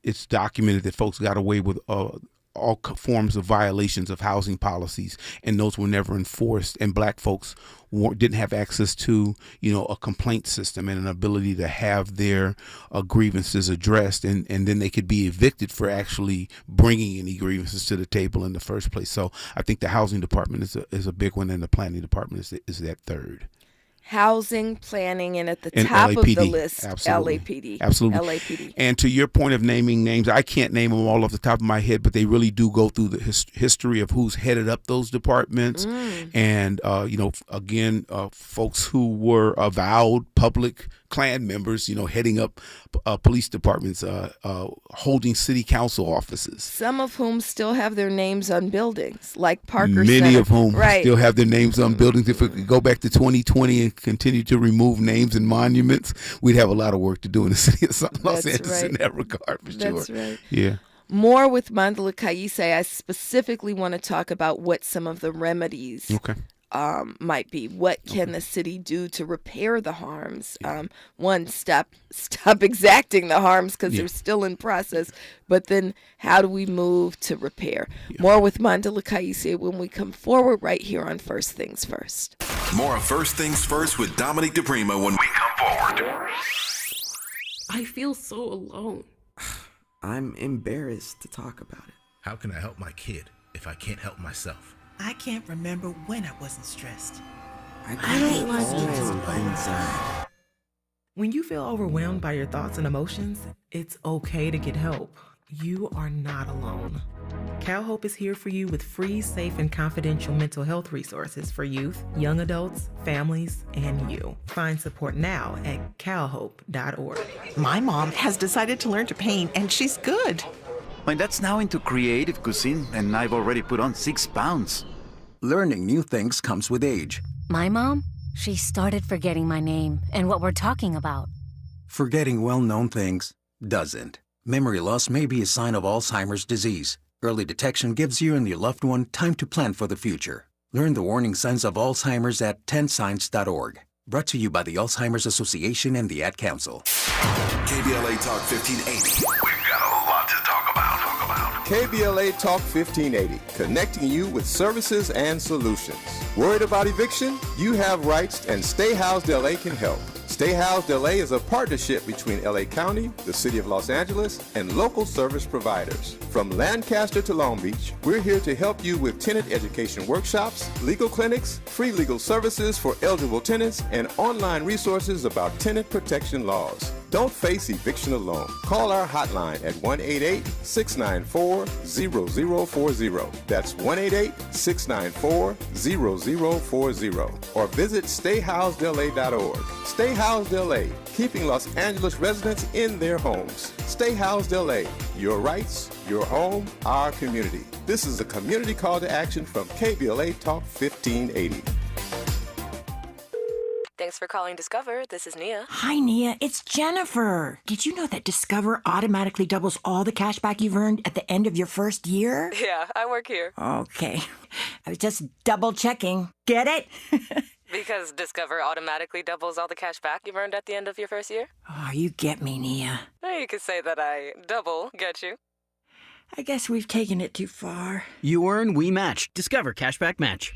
It's documented that folks got away with all forms of violations of housing policies, and those were never enforced. And black folks didn't have access to, a complaint system and an ability to have their grievances addressed, and then they could be evicted for actually bringing any grievances to the table in the first place. So I think the housing department is a big one, and the planning department is that third.
Housing, planning, and at the top
LAPD,
of the list,
absolutely.
LAPD.
Absolutely.
LAPD.
And to your point of naming names, I can't name them all off the top of my head, but they really do go through the history of who's headed up those departments. And, again, folks who were avowed public Klan members, heading up police departments, holding city council offices.
Some of whom still have their names on buildings, like Parker
Many
Center.
of whom
right.
still have their names on buildings. If we could go back to 2020 and continue to remove names and monuments, we'd have a lot of work to do in the city of Los Angeles in that regard, for sure.
That's right.
Yeah.
More with Mandla Kaise. I specifically want to talk about what some of the remedies might be. What can the city do to repair the harms? One, stop exacting the harms because they're still in process. But then how do we move to repair? More with Mandela Kaise when we come forward right here on First Things First.
More First Things First with Dominique DiPrima when we come forward.
I feel so alone.
I'm embarrassed to talk about it.
How can I help my kid if I can't help myself?
I can't remember when I wasn't stressed.
I don't like it.
When you feel overwhelmed by your thoughts and emotions, it's okay to get help. You are not alone. CalHope is here for you with free, safe, and confidential mental health resources for youth, young adults, families, and you. Find support now at calhope.org.
My mom has decided to learn to paint, and she's good.
My dad's now into creative cuisine, and I've already put on 6 pounds.
Learning new things comes with age.
My mom, she started forgetting my name and what we're talking about.
Forgetting well-known things doesn't. Memory loss may be a sign of Alzheimer's disease. Early detection gives you and your loved one time to plan for the future. Learn the warning signs of Alzheimer's at 10signs.org. Brought to you by the Alzheimer's Association and the Ad Council.
KBLA Talk 1580. We've got a lot to talk about.
KBLA Talk 1580, connecting you with services and solutions. Worried about eviction? You have rights, and Stay Housed LA can help. Stay Housed LA is a partnership between LA County, the City of Los Angeles, and local service providers. From Lancaster to Long Beach, we're here to help you with tenant education workshops, legal clinics, free legal services for eligible tenants, and online resources about tenant protection laws. Don't face eviction alone. Call our hotline at 1-888-694-0040. That's 1-888-694-0040. Or visit stayhousedla.org. Stay Housed LA, keeping Los Angeles residents in their homes. Stay Housed LA, your rights, your home, our community. This is a community call to action from KBLA Talk 1580.
Thanks for calling Discover. This is Nia.
Hi, Nia. It's Jennifer. Did you know that Discover automatically doubles all the cash back you've earned at the end of your first year?
Yeah, I work here.
Okay. I was just double checking. Get it?
Because Discover automatically doubles all the cash back you've earned at the end of your first year?
Oh, you get me, Nia.
You could say that I double get you.
I guess we've taken it too far.
You earn, we match. Discover Cashback Match.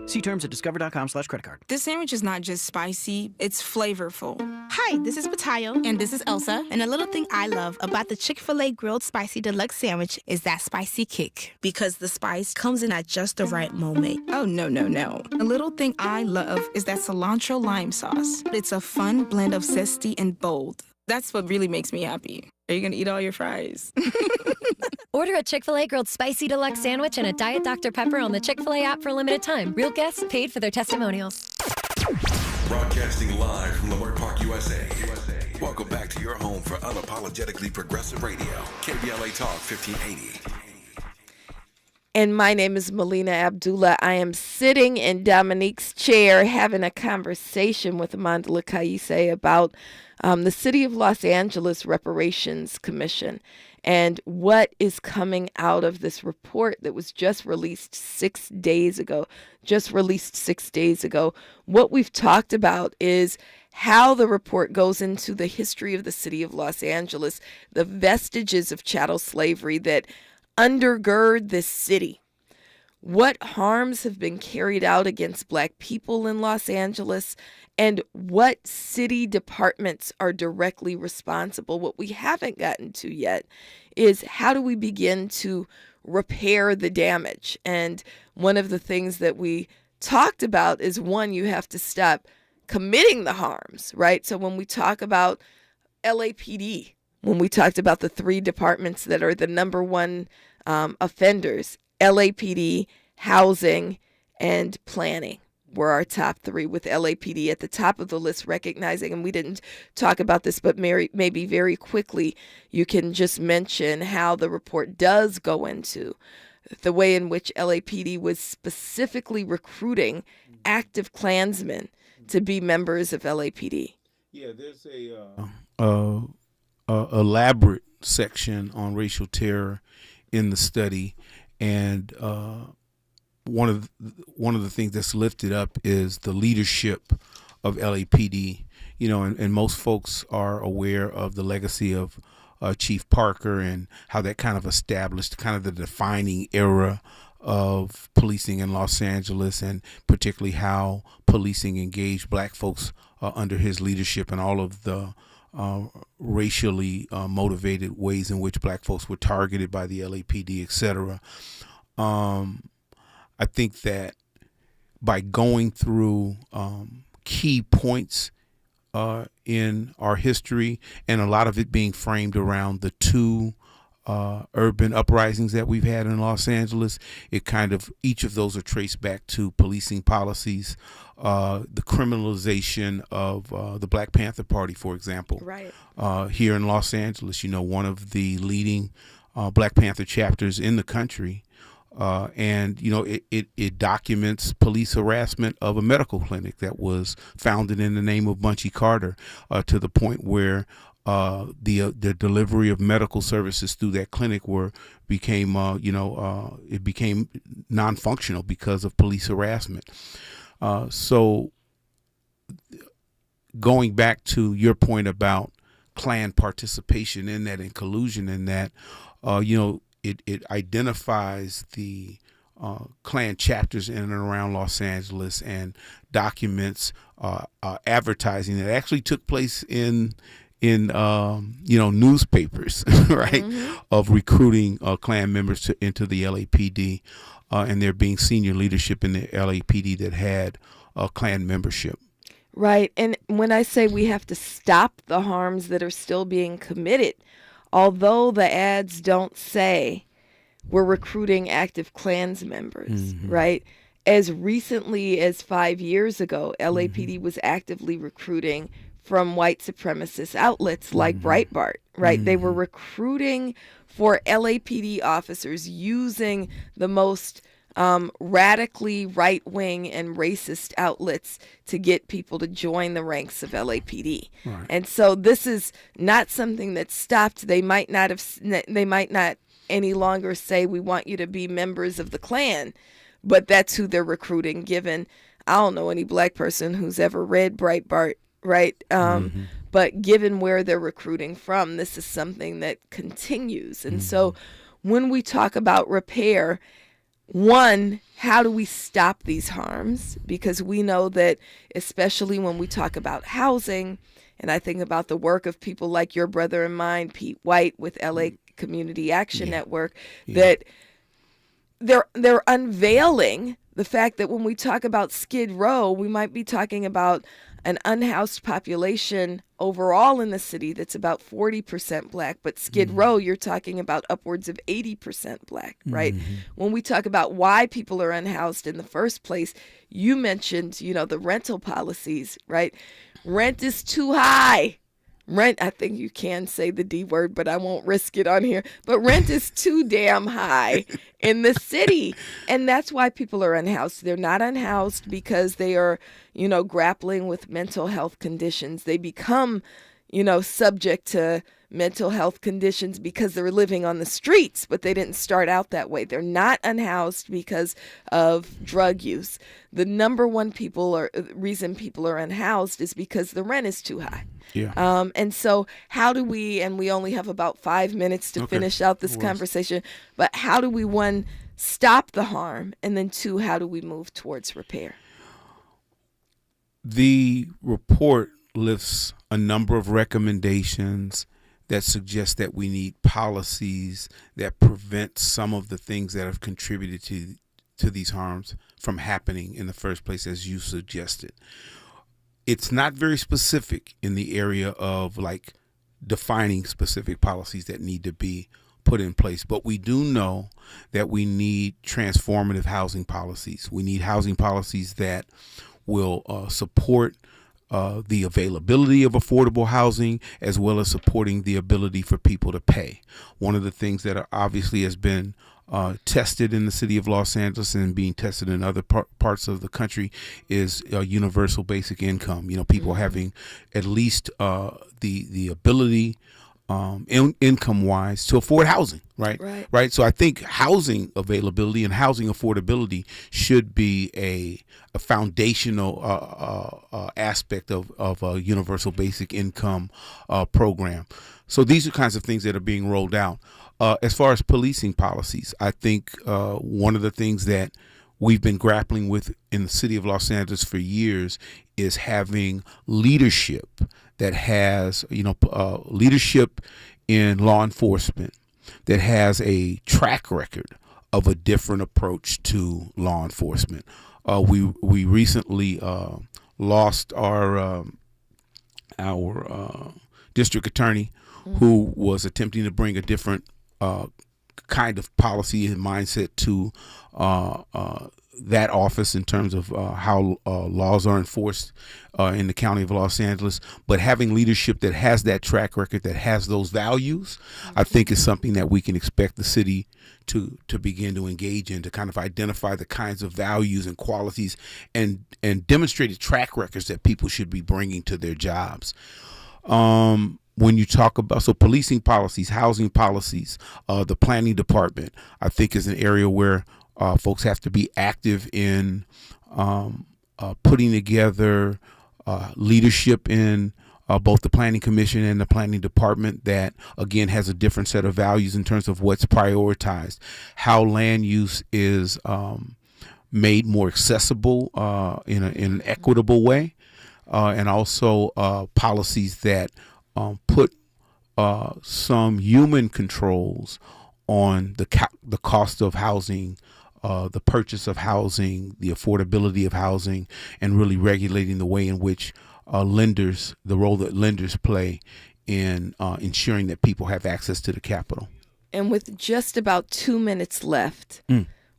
See terms at discover.com/creditcard.
This sandwich is not just spicy, it's flavorful.
Hi, this is Patayo. And this is Elsa. And a little thing I love about the Chick-fil-A Grilled Spicy Deluxe Sandwich is that spicy kick. Because the spice comes in at just the right moment.
Oh, no. A little thing I love is that cilantro lime sauce. It's a fun blend of zesty and bold. That's what really makes me happy. Are you going to eat all your fries?
Order a Chick-fil-A Grilled Spicy Deluxe Sandwich and a Diet Dr. Pepper on the Chick-fil-A app for a limited time. Real guests paid for their testimonials.
Broadcasting live from Leimert Park, USA. Welcome back to your home for unapologetically progressive radio. KBLA Talk 1580.
And my name is Melina Abdullah. I am sitting in Dominique's chair having a conversation with Mandela Kaise about the City of Los Angeles Reparations Commission and what is coming out of this report that was just released 6 days ago. What we've talked about is how the report goes into the history of the City of Los Angeles, the vestiges of chattel slavery that undergird this city. What harms have been carried out against Black people in Los Angeles, and what city departments are directly responsible. What we haven't gotten to yet is how do we begin to repair the damage? And one of the things that we talked about is, one, you have to stop committing the harms, right? So when we talk about LAPD, when we talked about the 3 departments that are the number one offenders, LAPD, housing, and planning were our top 3, with LAPD at the top of the list, recognizing, and we didn't talk about this, but maybe very quickly, you can just mention how the report does go into the way in which LAPD was specifically recruiting active Klansmen to be members of LAPD.
Yeah, there's a elaborate section on racial terror in the study, and one of the things that's lifted up is the leadership of LAPD. You know, and most folks are aware of the legacy of Chief Parker and how that kind of established kind of the defining era of policing in Los Angeles, and particularly how policing engaged black folks under his leadership, and all of the racially motivated ways in which black folks were targeted by the LAPD, etc. I think that by going through key points in our history, and a lot of it being framed around the two urban uprisings that we've had in Los Angeles, it kind of, each of those are traced back to policing policies, the criminalization of the Black Panther Party, for example,
right.
Here in Los Angeles, you know, one of the leading Black Panther chapters in the country. And, you know, it documents police harassment of a medical clinic that was founded in the name of Bunchy Carter, to the point where the delivery of medical services through that clinic became non-functional because of police harassment. So going back to your point about Klan participation in that and collusion in that, you know, it identifies the Klan chapters in and around Los Angeles and documents advertising that actually took place in newspapers, right, mm-hmm. of recruiting Klan members into the LAPD, and there being senior leadership in the LAPD that had Klan membership.
Right. And when I say we have to stop the harms that are still being committed, although the ads don't say we're recruiting active Klans members, mm-hmm. right? As recently as 5 years ago, LAPD mm-hmm. was actively recruiting from white supremacist outlets like mm-hmm. Breitbart, right? Mm-hmm. They were recruiting for LAPD officers using the most radically right-wing and racist outlets to get people to join the ranks of LAPD. Right. And so this is not something that stopped. They might not any longer say we want you to be members of the Klan, but that's who they're recruiting, given I don't know any black person who's ever read Breitbart, right? Mm-hmm. But given where they're recruiting from, this is something that continues. And mm-hmm. so when we talk about repair, one, how do we stop these harms? Because we know that, especially when we talk about housing, and I think about the work of people like your brother and mine, Pete White with LA Community Action Network, that they're unveiling the fact that when we talk about Skid Row, we might be talking about an unhoused population overall in the city that's about 40% black, but Skid mm-hmm. Row, you're talking about upwards of 80% black, right? Mm-hmm. When we talk about why people are unhoused in the first place, you mentioned, the rental policies, right? Rent is too high. Rent, I think you can say the D word, but I won't risk it on here. But rent is too damn high in the city. And that's why people are unhoused. They're not unhoused because they are, grappling with mental health conditions. They become, subject to mental health conditions because they're living on the streets, but they didn't start out that way. They're not unhoused because of drug use. The number one reason people are unhoused is because the rent is too high. Yeah. And so how do we, and we only have about 5 minutes to finish out this conversation, but how do we, one, stop the harm, and then two, how do we move towards repair?
The report lists a number of recommendations that suggest that we need policies that prevent some of the things that have contributed to these harms from happening in the first place, as you suggested. It's not very specific in the area of defining specific policies that need to be put in place, but we do know that we need transformative housing policies. We need housing policies that will support the availability of affordable housing, as well as supporting the ability for people to pay. One of the things that obviously has been tested in the city of Los Angeles and being tested in other parts of the country is universal basic income. People having at least the ability income-wise to afford housing, right? So I think housing availability and housing affordability should be a foundational aspect of a universal basic income program. So these are kinds of things that are being rolled out. As far as policing policies, I think one of the things that we've been grappling with in the city of Los Angeles for years is having leadership that has, leadership in law enforcement that has a track record of a different approach to law enforcement. We recently lost our district attorney who was attempting to bring a different kind of policy and mindset to that office in terms of how laws are enforced in the county of Los Angeles. But having leadership that has that track record, that has those values, I think is something that we can expect the city to begin to engage in, to kind of identify the kinds of values and qualities and demonstrated track records that people should be bringing to their jobs. When you talk about policing policies, housing policies, the planning department, I think is an area where folks have to be active in putting together leadership in both the planning commission and the planning department that, again, has a different set of values in terms of what's prioritized, how land use is made more accessible in an equitable way, and also policies that put some human controls on the cost of housing, the purchase of housing, the affordability of housing, and really regulating the way in which the role that lenders play in ensuring that people have access to the capital.
And with just about 2 minutes left,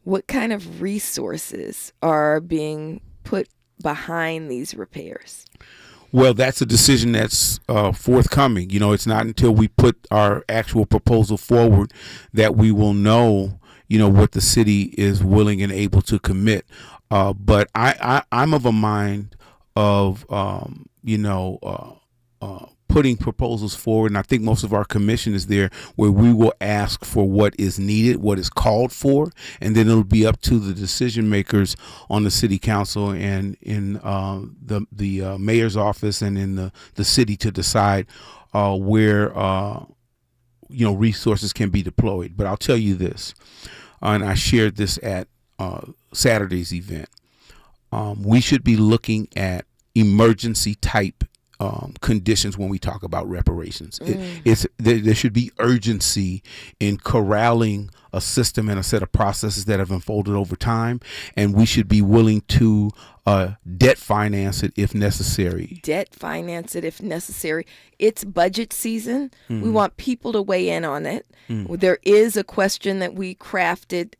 what kind of resources are being put behind these repairs?
Well, that's a decision that's forthcoming. It's not until we put our actual proposal forward that we will know, what the city is willing and able to commit. But I'm of a mind of, putting proposals forward. And I think most of our commission is there where we will ask for what is needed, what is called for, and then it'll be up to the decision makers on the city council and in the mayor's office and in the city to decide where resources can be deployed. But I'll tell you this, and I shared this at Saturday's event. We should be looking at emergency type conditions when we talk about reparations. There should be urgency in corralling a system and a set of processes that have unfolded over time, and we should be willing to debt finance it if necessary. It's
budget season. We want people to weigh in on it. There is a question that we crafted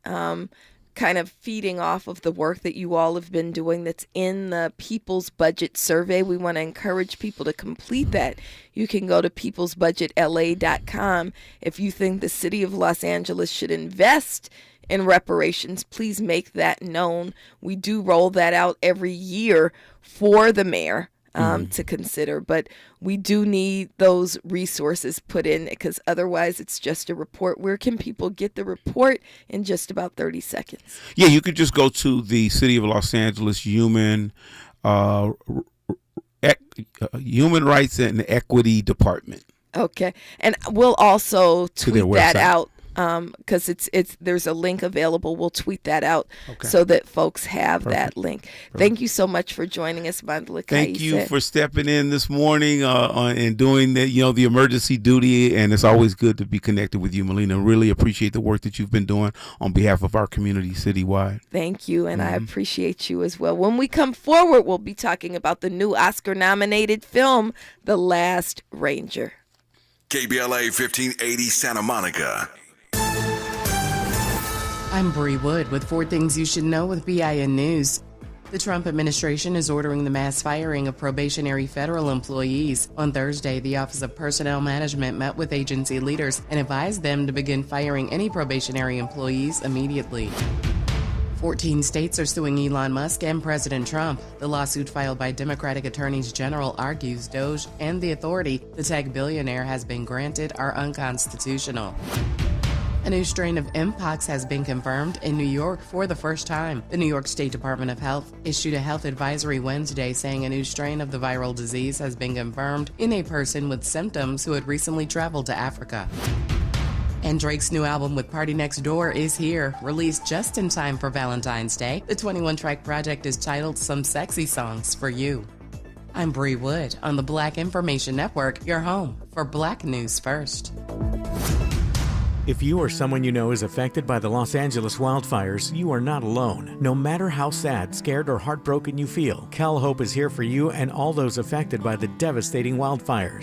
kind of feeding off of the work that you all have been doing that's in the People's Budget Survey. We want to encourage people to complete that. You can go to peoplesbudgetla.com. If you think the city of Los Angeles should invest in reparations, please make that known. We do roll that out every year for the mayor to consider, but we do need those resources put in because otherwise it's just a report. Where can people get the report in just about 30 seconds?
Yeah, you could just go to the City of Los Angeles Human Rights and Equity Department.
Okay, and we'll also tweet that out. Because there's a link available. We'll tweet that out so that folks have that link. Thank you so much for joining us, Abdullah.
Thank you for stepping in this morning and doing the emergency duty. And it's always good to be connected with you, Melina. Really appreciate the work that you've been doing on behalf of our community citywide.
Thank you, and I appreciate you as well. When we come forward, we'll be talking about the new Oscar-nominated film, The Last Ranger.
KBLA 1580 Santa Monica.
I'm Bree Wood with 4 Things You Should Know with BIN News. The Trump administration is ordering the mass firing of probationary federal employees. On Thursday, the Office of Personnel Management met with agency leaders and advised them to begin firing any probationary employees immediately. 14 states are suing Elon Musk and President Trump. The lawsuit filed by Democratic attorneys general argues DOJ and the authority the tech billionaire has been granted are unconstitutional. A new strain of Mpox has been confirmed in New York for the first time. The New York State Department of Health issued a health advisory Wednesday saying a new strain of the viral disease has been confirmed in a person with symptoms who had recently traveled to Africa. And Drake's new album with Party Next Door is here, released just in time for Valentine's Day. The 21-track project is titled Some Sexy Songs for You. I'm Bree Wood on the Black Information Network, your home for Black News First.
If you or someone you know is affected by the Los Angeles wildfires, you are not alone. No matter how sad, scared, or heartbroken you feel, Cal Hope is here for you and all those affected by the devastating wildfires.